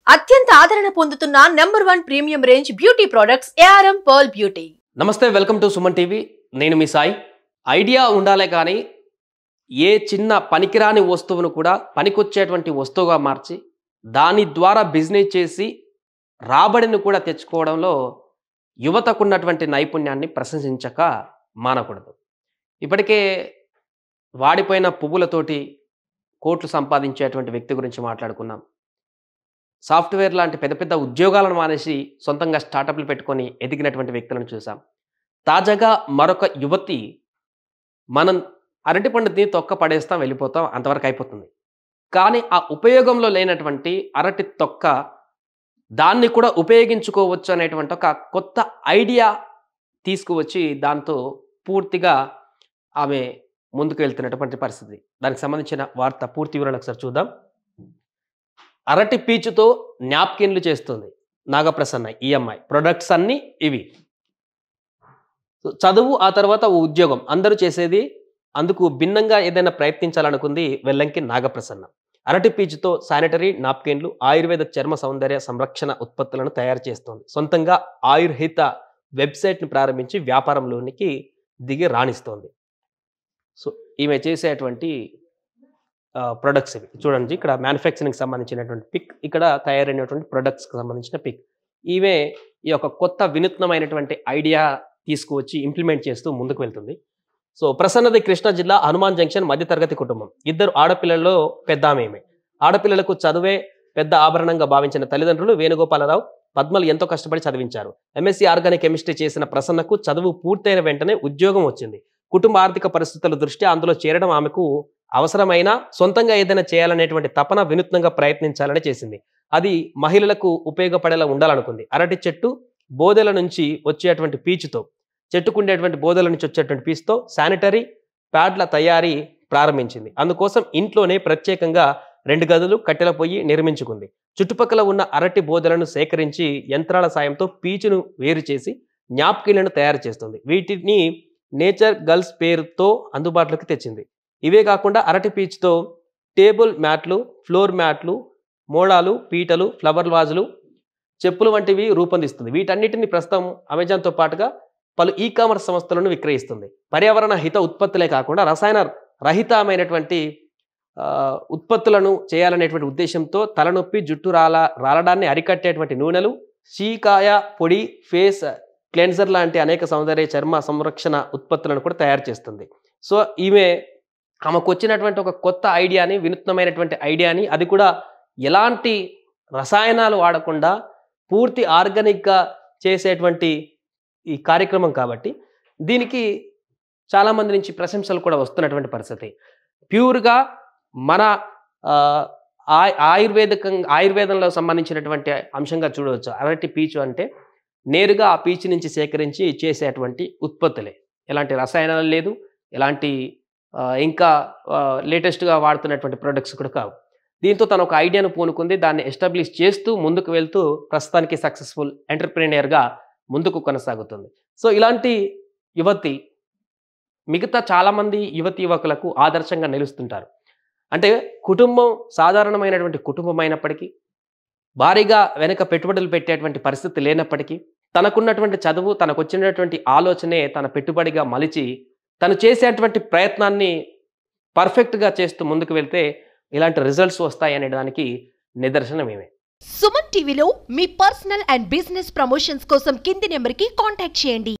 అత్యంత ఆదరణ పొందుతున్న number 1 premium range beauty products ARM Pearl Beauty. నమస్తే, వెల్కమ్ టు సుమన్ టీవీ. నేను మీ సాయి. ఐడియా ఉండాలే కానీ ఏ చిన్న పనికిరాని వస్తువును కూడా పనికొచ్చేటువంటి వస్తువుగా మార్చి దాని ద్వారా బిజినెస్ చేసి రాబడిని కూడా తెచ్చుకోవడంలో యువతకున్నటువంటి నైపుణ్యాన్ని ప్రశంసించక మానకూడదు. ఇప్పటికే వాడిపోయిన పువ్వులతోటి కోట్లు సంపాదించేటువంటి వ్యక్తి గురించి మాట్లాడుకున్నాం. సాఫ్ట్వేర్ లాంటి పెద్ద పెద్ద ఉద్యోగాలను మానేసి సొంతంగా స్టార్టప్లు పెట్టుకొని ఎదిగినటువంటి వ్యక్తులను చూసాం. తాజాగా మరొక యువతి మనం అరటి పండుని తొక్క పడేస్తాం, వెళ్ళిపోతాం, అంతవరకు అయిపోతుంది. కానీ ఆ ఉపయోగంలో లేనటువంటి అరటి తొక్క దాన్ని కూడా ఉపయోగించుకోవచ్చు అనేటువంటి ఒక కొత్త ఐడియా తీసుకువచ్చి దాంతో పూర్తిగా ఆమె ముందుకు వెళ్తున్నటువంటి పరిస్థితి. దానికి సంబంధించిన వార్త పూర్తి వివరణ ఒకసారి చూద్దాం. అరటి పీచుతో న్యాప్కిన్లు చేస్తుంది నాగప్రసన్న. EMI ప్రొడక్ట్స్ అన్నీ ఇవి. చదువు ఆ తర్వాత ఉద్యోగం అందరూ చేసేది. అందుకు భిన్నంగా ఏదైనా ప్రయత్నించాలనుకుంది వెల్లంకి నాగప్రసన్న. అరటి పీచుతో శానిటరీ నాప్కిన్లు, ఆయుర్వేద చర్మ సౌందర్య సంరక్షణ ఉత్పత్తులను తయారు చేస్తోంది. సొంతంగా ఆయుర్హిత వెబ్సైట్ని ప్రారంభించి వ్యాపారంలోనికి దిగి రాణిస్తోంది. సో ఈమె చేసేటువంటి ప్రొడక్ట్స్ ఇవి చూడండి. ఇక్కడ మ్యానుఫ్యాక్చరింగ్కి సంబంధించినటువంటి పిక్, ఇక్కడ తయారైనటువంటి ప్రొడక్ట్స్కి సంబంధించిన పిక్. ఈమె ఈ యొక్క కొత్త వినూత్నమైనటువంటి ఐడియా తీసుకువచ్చి ఇంప్లిమెంట్ చేస్తూ ముందుకు వెళ్తుంది. సో ప్రసన్నది కృష్ణా జిల్లా హనుమాన్ జంక్షన్ మధ్యతరగతి కుటుంబం. 2 ఆడపిల్లల్లో పెద్ద ఆమె. ఆడపిల్లలకు చదువే పెద్ద ఆభరణంగా భావించిన తల్లిదండ్రులు వేణుగోపాలరావు, పద్మలు ఎంతో కష్టపడి చదివించారు. MSc ఆర్గానిక్ కెమిస్ట్రీ చేసిన ప్రసన్నకు చదువు పూర్తయిన వెంటనే ఉద్యోగం వచ్చింది. కుటుంబ ఆర్థిక పరిస్థితుల దృష్ట్యా అందులో చేరడం ఆమెకు అవసరమైన సొంతంగా ఏదైనా చేయాలనేటువంటి తపన వినూత్నంగా ప్రయత్నించాలని చేసింది. అది మహిళలకు ఉపయోగపడేలా ఉండాలనుకుంది. అరటి చెట్టు బోదెల నుంచి వచ్చేటువంటి పీచుతో, చెట్టుకుండేటువంటి బోదెల నుంచి వచ్చేటువంటి పీచుతో శానిటరీ ప్యాడ్ల తయారీ ప్రారంభించింది. అందుకోసం ఇంట్లోనే ప్రత్యేకంగా 2 గదులు, కట్టెల పొయ్యి నిర్మించుకుంది. చుట్టుపక్కల ఉన్న అరటి బోదెలను సేకరించి యంత్రాల సాయంతో పీచును వేరు చేసి న్యాప్కిన్లను తయారు చేస్తుంది. వీటిని నేచర్ గర్ల్స్ పేరుతో అందుబాటులోకి తెచ్చింది. ఇవే కాకుండా అరటి పీచుతో టేబుల్ మ్యాట్లు, ఫ్లోర్ మ్యాట్లు, మోడాలు, పీటలు, ఫ్లవర్ వాజులు, చెప్పులు వంటివి రూపొందిస్తుంది. వీటన్నిటిని ప్రస్తుతం అమెజాన్తో పాటుగా పలు ఈ-కామర్స్ సంస్థలను విక్రయిస్తుంది. పర్యావరణ హిత ఉత్పత్తులే కాకుండా రసాయన రహితమైనటువంటి ఉత్పత్తులను చేయాలనేటువంటి ఉద్దేశంతో తలనొప్పి, జుట్టు రాలడాన్ని అరికట్టేటువంటి నూనెలు, షీకాయ పొడి, ఫేస్ క్లెన్జర్ లాంటి అనేక సౌందర్య చర్మ సంరక్షణ ఉత్పత్తులను కూడా తయారు చేస్తుంది. సో ఆమెకు వచ్చినటువంటి ఒక కొత్త ఐడియాని, వినూత్నమైనటువంటి ఐడియాని, అది కూడా ఎలాంటి రసాయనాలు వాడకుండా పూర్తి ఆర్గానిక్గా చేసేటువంటి ఈ కార్యక్రమం కాబట్టి దీనికి చాలామంది నుంచి ప్రశంసలు కూడా వస్తున్నటువంటి పరిస్థితి. ప్యూర్గా మన ఆయుర్వేదంలో సంబంధించినటువంటి అంశంగా చూడవచ్చు. అరటి పీచు అంటే నేరుగా ఆ పీచు నుంచి సేకరించి చేసేటువంటి ఉత్పత్తులే. ఎలాంటి రసాయనాలు లేదు, ఎలాంటి ఇంకా లేటెస్ట్గా వాడుతున్నటువంటి ప్రొడక్ట్స్ కూడా కావు. దీంతో తను ఒక ఐడియాను పూనుకుంది. దాన్ని ఎస్టాబ్లిష్ చేస్తూ ముందుకు వెళ్తూ ప్రస్తుతానికి సక్సెస్ఫుల్ ఎంటర్ప్రెన్యూర్గా ముందుకు కొనసాగుతుంది. సో ఇలాంటి యువతి మిగతా చాలామంది యువకులకు ఆదర్శంగా నిలుస్తుంటారు. అంటే కుటుంబం సాధారణమైనటువంటి కుటుంబం అయినప్పటికీ, భారీగా వెనక పెట్టుబడులు పెట్టేటువంటి పరిస్థితి లేనప్పటికీ, తనకున్నటువంటి చదువు, తనకు వచ్చినటువంటి ఆలోచనే తన పెట్టుబడిగా మలిచి తను చేసేటువంటి ప్రయత్నాన్ని పర్ఫెక్ట్గా చేస్తూ ముందుకు వెళ్తే ఇలాంటి రిజల్ట్స్ వస్తాయి అనే దానికి నిదర్శనమేమే. సుమన్ టీవీలో మీ పర్సనల్ అండ్ బిజినెస్ ప్రమోషన్స్ కోసం కింది నెంబర్కి కాంటాక్ట్ చేయండి.